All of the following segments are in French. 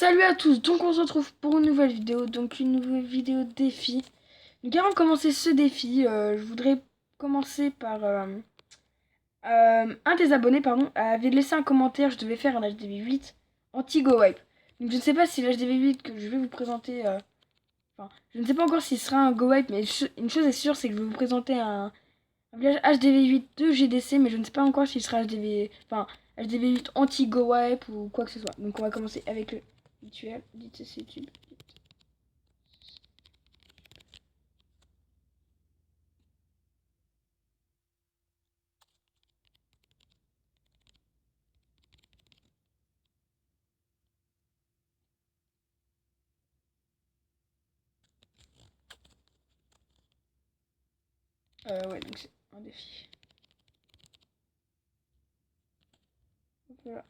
Salut à tous, donc on se retrouve pour une nouvelle vidéo, donc une nouvelle vidéo défi. Donc avant de commencer ce défi, je voudrais commencer par un des abonnés avait laissé un commentaire. Je devais faire un HDV8 anti-go wipe. Donc je ne sais pas si l'HDV8 que je vais vous présenter, enfin je ne sais pas encore s'il sera un go wipe, mais une chose est sûre, c'est que je vais vous présenter un village HDV8 de GDC, mais je ne sais pas encore s'il sera HDV8 anti-go wipe ou quoi que ce soit. Donc on va commencer avec le rituel, dites YouTube. Ouais, donc c'est un défi. Voilà.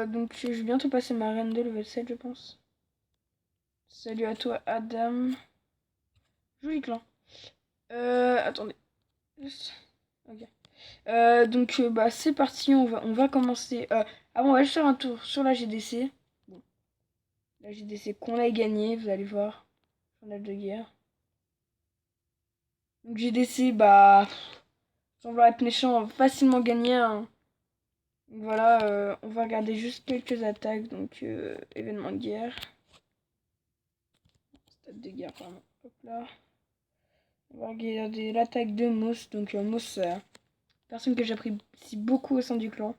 Donc je vais bientôt passer ma reine de level 7, je pense. Salut à toi, Adam. Joli clan. Attendez. Ok. Bah c'est parti, on va commencer. Avant, on va juste faire un tour sur la GDC. Bon, la GDC qu'on a gagné, vous allez voir. Journal de guerre. Donc GDC, bah, sans vouloir être méchant, on va facilement gagner, hein. Donc voilà, on va regarder juste quelques attaques. Donc événement de guerre. Stade de guerre, pardon. Hop là. On va regarder l'attaque de Moss. Donc Moss, personne que j'apprécie beaucoup au sein du clan.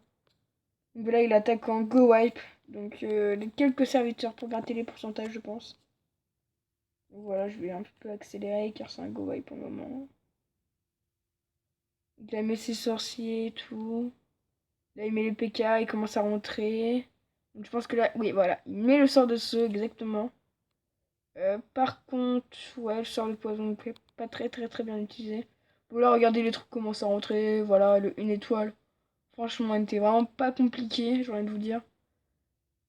Donc là, il attaque en go wipe. Donc les quelques serviteurs pour gratter les pourcentages, je pense. Donc voilà, je vais un peu accélérer car c'est un go wipe pour le moment. Donc là, il met ses sorciers et tout. Là, il met les PK, il commence à rentrer. Donc je pense que là, oui, voilà, il met le sort de saut exactement. Par contre, ouais, le sort de poison ne plaît pas très bien utilisé. Bon là, regardez les trucs commencent à rentrer. Voilà, le 1 étoile. Franchement, il n'était vraiment pas compliqué, j'ai envie de vous dire.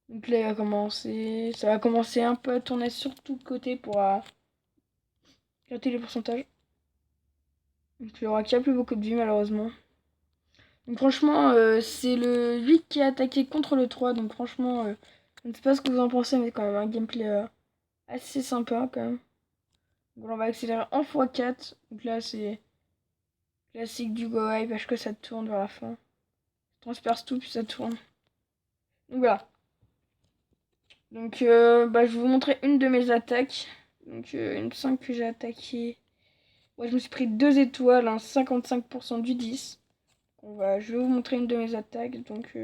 Donc là, il va commencer. Ça va commencer un peu à tourner sur tout côté pour gratter les pourcentages. Donc il y aura qu'il n'y a plus beaucoup de vie, malheureusement. Donc franchement, c'est le 8 qui a attaqué contre le 3. Donc franchement, je ne sais pas ce que vous en pensez, mais quand même un gameplay assez sympa quand même. Bon, on va accélérer en x4. Donc là, c'est classique du go high parce que ça tourne vers la fin. Je transperce tout, puis ça tourne. Donc voilà. Donc bah, je vais vous montrer une de mes attaques. Donc il me semble que j'ai attaqué. Ouais, je me suis pris 2 étoiles, hein, 55% du 10. Je vais vous montrer une de mes attaques. Donc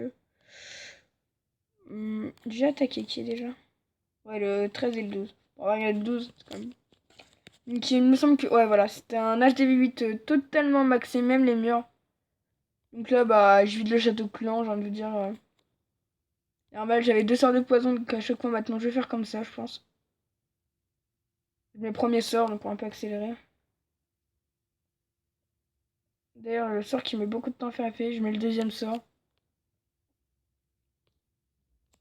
j'ai attaqué qui déjà? Ouais, le 13 et le 12. On va regarder le 12 quand même. Donc il me semble que. Ouais, voilà, c'était un HDV8 totalement maxé, même les murs. Donc là, bah, je vide le château clan, j'ai envie de vous dire. Normal, j'avais 2 sorts de poison, donc à chaque fois maintenant, je vais faire comme ça, je pense. Mes premiers sorts, donc on va un peu accélérer. D'ailleurs, le sort qui met beaucoup de temps à faire effet, je mets le deuxième sort.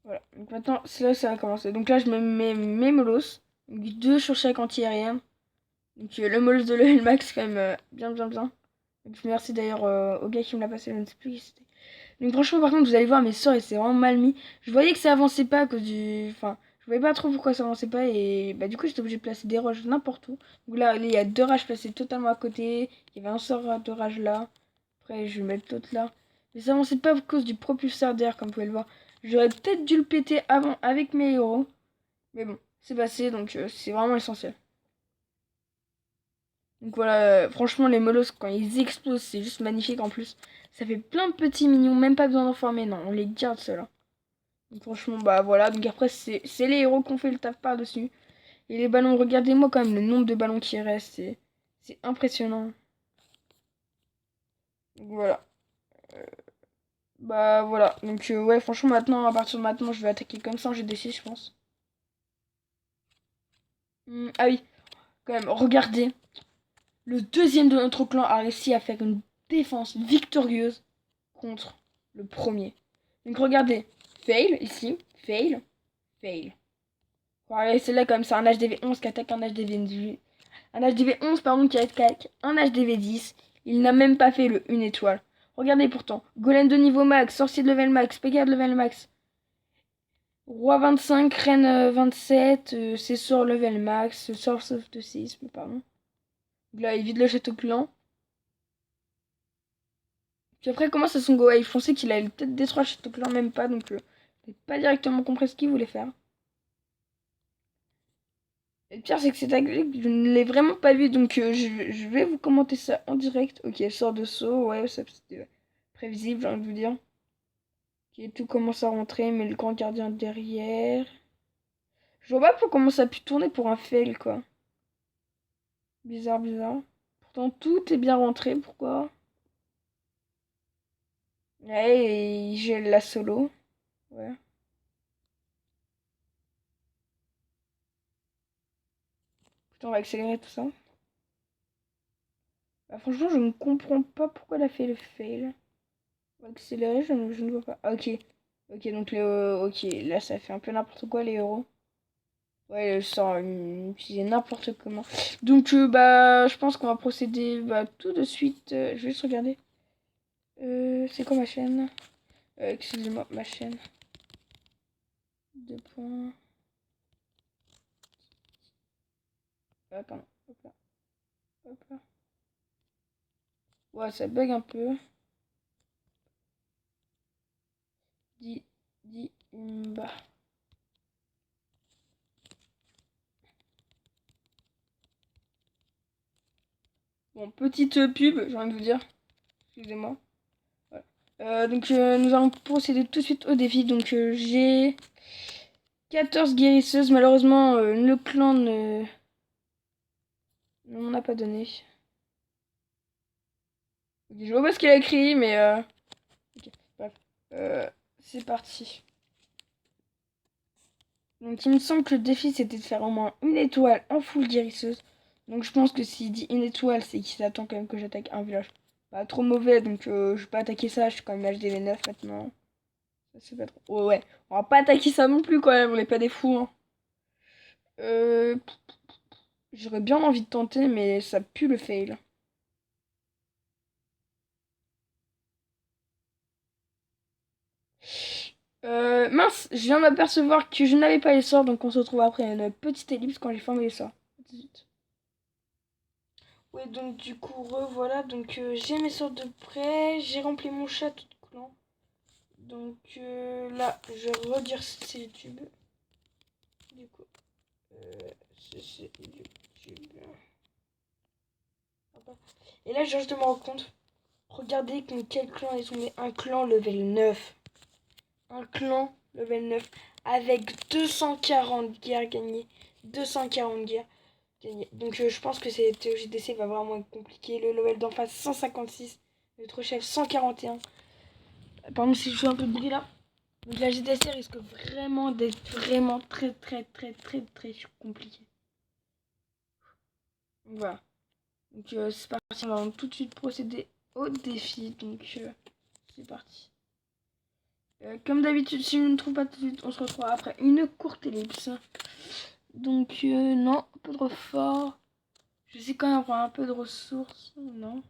Voilà, donc maintenant, c'est là que ça va commencer. Donc là, je mets mes molosses. Donc 2 sur chaque anti-aérien. Donc le molosse de level max, quand même, bien. Donc merci d'ailleurs au gars qui me l'a passé, je ne sais plus qui c'était. Donc franchement, par contre, vous allez voir, mes sorts, c'est vraiment mal mis. Je voyais que ça avançait pas à cause du... Enfin, je voyais pas trop pourquoi ça avançait pas. Et bah du coup, j'étais obligé de placer des roches n'importe où. Donc là, il y a 2 rages placées totalement à côté. Il y avait un sort de rage là. Après, je vais mettre l'autre là. Mais ça avançait pas à cause du propulseur d'air, comme vous pouvez le voir. J'aurais peut-être dû le péter avant avec mes héros. Mais bon, c'est passé, donc c'est vraiment essentiel. Donc voilà, franchement, les mollusques, quand ils explosent, c'est juste magnifique en plus. Ça fait plein de petits mignons, même pas besoin d'en former, non, on les garde ceux-là. Donc franchement, bah voilà, donc après, c'est les héros qui ont fait le taf par-dessus. Et les ballons, regardez-moi quand même le nombre de ballons qui restent, c'est impressionnant. Donc voilà. Bah voilà, donc ouais, franchement, maintenant, à partir de maintenant, je vais attaquer comme ça en GDC, je pense. Ah oui, quand même, regardez. Le deuxième de notre clan a réussi à faire une défense victorieuse contre le premier. Donc regardez, fail ici, fail. Regardez, c'est là comme ça, un HDV 11 qui attaque un HDV 18. Un HDV 11 pardon qui attaque un HDV 10. Il n'a même pas fait le 1 étoile. Regardez pourtant, golem de niveau max, sorcier de level max, PK de level max. Roi 25, reine 27, c'est sort level max, source of the séisme, pardon. Donc là, il vide le château clan. Puis après, il commence à son go wave. Je pensais qu'il allait peut-être détruire le château clan, même pas, donc j'ai pas directement compris ce qu'il voulait faire. Et le pire, c'est que c'est tactique, je ne l'ai vraiment pas vu, donc je vais vous commenter ça en direct. Ok, elle sort de saut, ouais, ça c'était prévisible, j'ai envie de vous dire. Ok, tout commence à rentrer, mais le grand gardien derrière. Je vois pas pourquoi comment ça a pu tourner pour un fail, quoi. Bizarre, bizarre. Pourtant, tout est bien rentré, pourquoi? Ouais, et j'ai la solo. Ouais. Putain, on va accélérer tout ça. Bah, franchement, je ne comprends pas pourquoi elle a fait le fail. On va accélérer, je ne vois pas. Ah, ok. Ok, donc ok, là ça fait un peu n'importe quoi les euros. Ouais, elle sort utiliser n'importe comment. Donc bah je pense qu'on va procéder bah, tout de suite. Je vais juste regarder. C'est quoi ma chaîne? Excusez-moi, ma chaîne. Deux points. Ah, pardon. Hop là. Hop là. Ouais, ça bug un peu. Bah. Bon, petite pub, j'ai envie de vous dire. Excusez-moi. Voilà. Donc nous allons procéder tout de suite au défi. Donc j'ai 14 guérisseuses. Malheureusement, le clan ne m'en a pas donné. Ok, je vois pas ce qu'il a écrit, mais ok, bref. C'est parti. Donc il me semble que le défi c'était de faire au moins une étoile en full guérisseuse. Donc je pense que s'il dit une étoile, c'est qu'il s'attend quand même que j'attaque un village. Pas trop mauvais, donc je vais pas attaquer ça, je suis quand même HDV9 maintenant. Ça c'est pas trop. Oh, ouais, on va pas attaquer ça non plus quand même, on est pas des fous. Hein. Euh, J'aurais bien envie de tenter, mais ça pue le fail. Mince, je viens d'apercevoir que je n'avais pas les sorts, donc on se retrouve après une petite ellipse quand j'ai formé les sorts. Ouais, donc du coup, revoilà. Donc j'ai mes sorts de près, j'ai rempli mon château de clan. Donc là, je vais redire c'est YouTube. Du coup, c'est YouTube. Et là, je viens de me rendre compte. Regardez quel clan est tombé. Un clan level 9. Un clan level 9 avec 240 guerres gagnées. 240 guerres gagnées. Donc je pense que cette OGDC va vraiment être compliqué. Le level d'en face 156. Notre chef 141. Pardon si je fais un peu de bruit là. Donc la GDC risque vraiment d'être vraiment très très très très très compliqué. Donc voilà. Donc c'est parti. On va tout de suite procéder au défi. Donc c'est parti. Comme d'habitude, si je ne trouve pas tout de suite, on se retrouve après une courte ellipse. Donc, non, un peu trop fort. Je sais quand même avoir un peu de ressources. Non.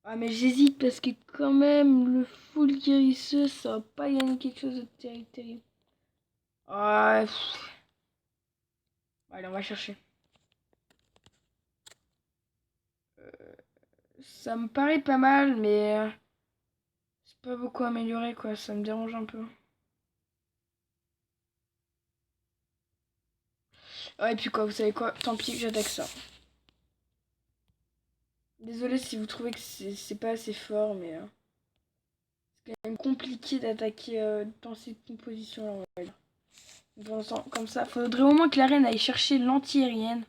Ah, mais j'hésite parce que, quand même, le full guérisseux, ça va pas gagner quelque chose de terrible, terrible. Ah, allez, on va chercher. Ça me paraît pas mal, mais c'est pas beaucoup amélioré, quoi. Ça me dérange un peu. Ah, et puis quoi, vous savez quoi? Tant pis, j'attaque ça. Désolé si vous trouvez que c'est pas assez fort, mais c'est quand même compliqué d'attaquer dans cette composition-là, on va dire. Pour l'instant, comme ça, faudrait au moins que la reine aille chercher l'anti-aérienne.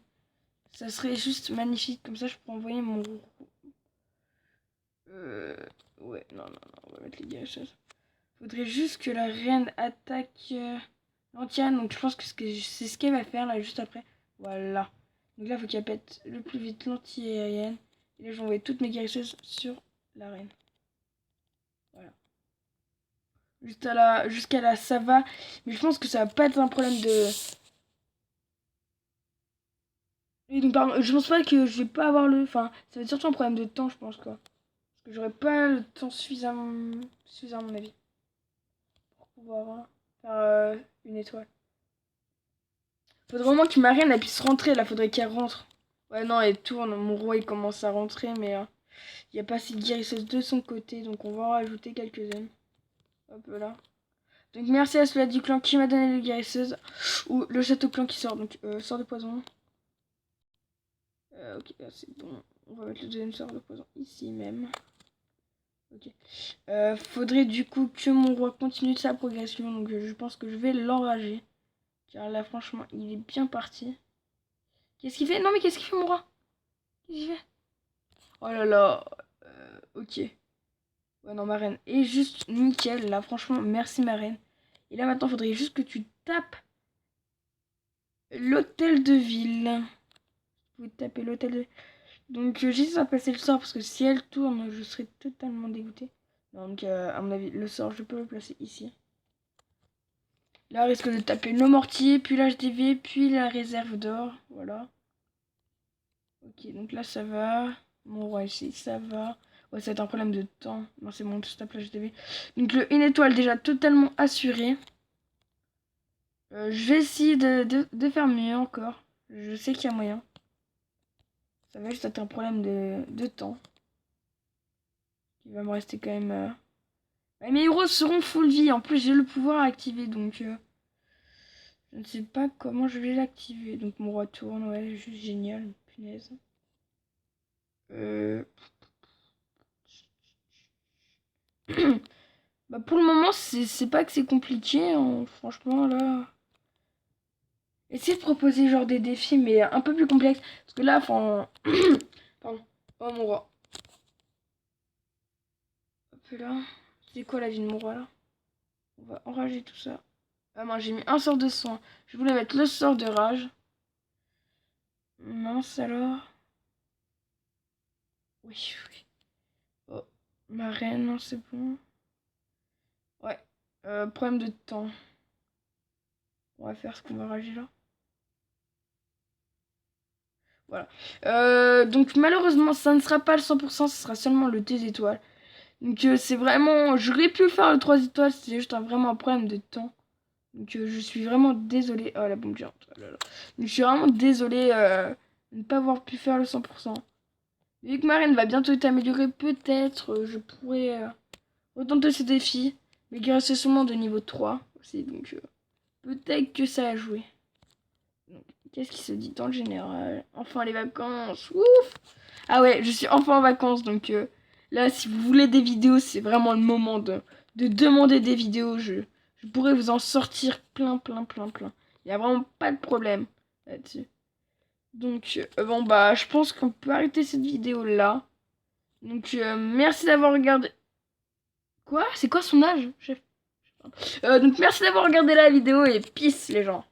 Ça serait juste magnifique, comme ça je pourrais envoyer mon... Ouais, non, non, non, on va mettre les guérisseuses. Faudrait juste que la reine attaque l'anti-aérienne, donc je pense que c'est ce qu'elle va faire là, juste après. Voilà. Donc là, il faut qu'elle pète le plus vite l'anti-aérienne. Et là, je vais envoyer toutes mes guérisseuses sur la reine. Voilà. Jusqu'à là, ça va. Mais je pense que ça va pas être un problème de... Et donc, pardon, je pense pas que je vais pas avoir le... Enfin, ça va être surtout un problème de temps, je pense, quoi. Parce que j'aurai pas le temps suffisant à mon avis. Pour pouvoir faire une étoile. Faudrait vraiment que Marine elle puisse rentrer, là, faudrait qu'elle rentre. Ouais, non, elle tourne, mon roi il commence à rentrer, mais il n'y a pas assez de guérisseuses de son côté, donc on va en rajouter quelques-unes. Hop là. Donc merci à cela du clan qui m'a donné les guérisseuses. Ou le château clan qui sort, donc sort de poison. Ok, c'est bon. On va mettre le deuxième sort de poison ici même. Ok. Faudrait du coup que mon roi continue de sa progression, donc je pense que je vais l'enrager. Car là franchement il est bien parti. Qu'est-ce qu'il fait? Non mais qu'est-ce qu'il fait mon roi? Qu'est-ce qu'il fait? Oh là là. Ok. Ouais non ma reine est juste nickel là, franchement merci ma reine. Et là maintenant faudrait juste que tu tapes l'hôtel de ville. Vous tapez l'hôtel de... Donc j'hésite à passer le sort parce que si elle tourne, je serai totalement dégoûtée. Donc à mon avis, le sort, je peux le placer ici. Là, risque de taper nos mortiers, puis l'HDV, puis la réserve d'or. Voilà. Ok, donc là ça va. Mon roi ici, ça va. Ouais, ça va être un problème de temps. Non, c'est bon, je tape l'HDV. Donc une étoile déjà totalement assurée. Je vais essayer de faire mieux encore. Je sais qu'il y a moyen. Ça va juste être un problème de temps. Il va me rester quand même... mes héros seront full vie. En plus, j'ai le pouvoir à activer. Donc, je ne sais pas comment je vais l'activer. Donc, mon roi tourne. Ouais, juste génial. Punaise. Bah, pour le moment, c'est pas que c'est compliqué. Hein. Franchement, là... Essayez de proposer genre des défis, mais un peu plus complexes. Parce que là, enfin... Pardon. Oh, mon roi. Hop là. C'est quoi la vie de mon roi, là? On va enrager tout ça. Ah non, j'ai mis un sort de soin. Je voulais mettre le sort de rage. Mince alors. Oui, oui. Oh, ma reine, non, c'est bon. Ouais. Problème de temps. On va faire ce qu'on va rager là. Voilà. Donc malheureusement, ça ne sera pas le 100%, ce sera seulement le 2 étoiles. Donc c'est vraiment... J'aurais pu faire le 3 étoiles, c'est juste vraiment un problème de temps. Donc je suis vraiment désolée. Oh la bombe géante. Oh là là. Donc, je suis vraiment désolée de ne pas avoir pu faire le 100%. Vu que ma reine va bientôt être améliorée, peut-être je pourrais retenter ce défi. Mais qui reste seulement de niveau 3 aussi. Donc peut-être que ça a joué. Qu'est-ce qui se dit en général? Enfin les vacances. Ouf! Ah ouais, je suis enfin en vacances. Donc là, si vous voulez des vidéos, c'est vraiment le moment de demander des vidéos. Je pourrais vous en sortir plein, plein, plein, plein. Il n'y a vraiment pas de problème là-dessus. Donc bon bah je pense qu'on peut arrêter cette vidéo là. Donc merci d'avoir regardé. Quoi? C'est quoi son âge, chef? Donc merci d'avoir regardé la vidéo et peace les gens.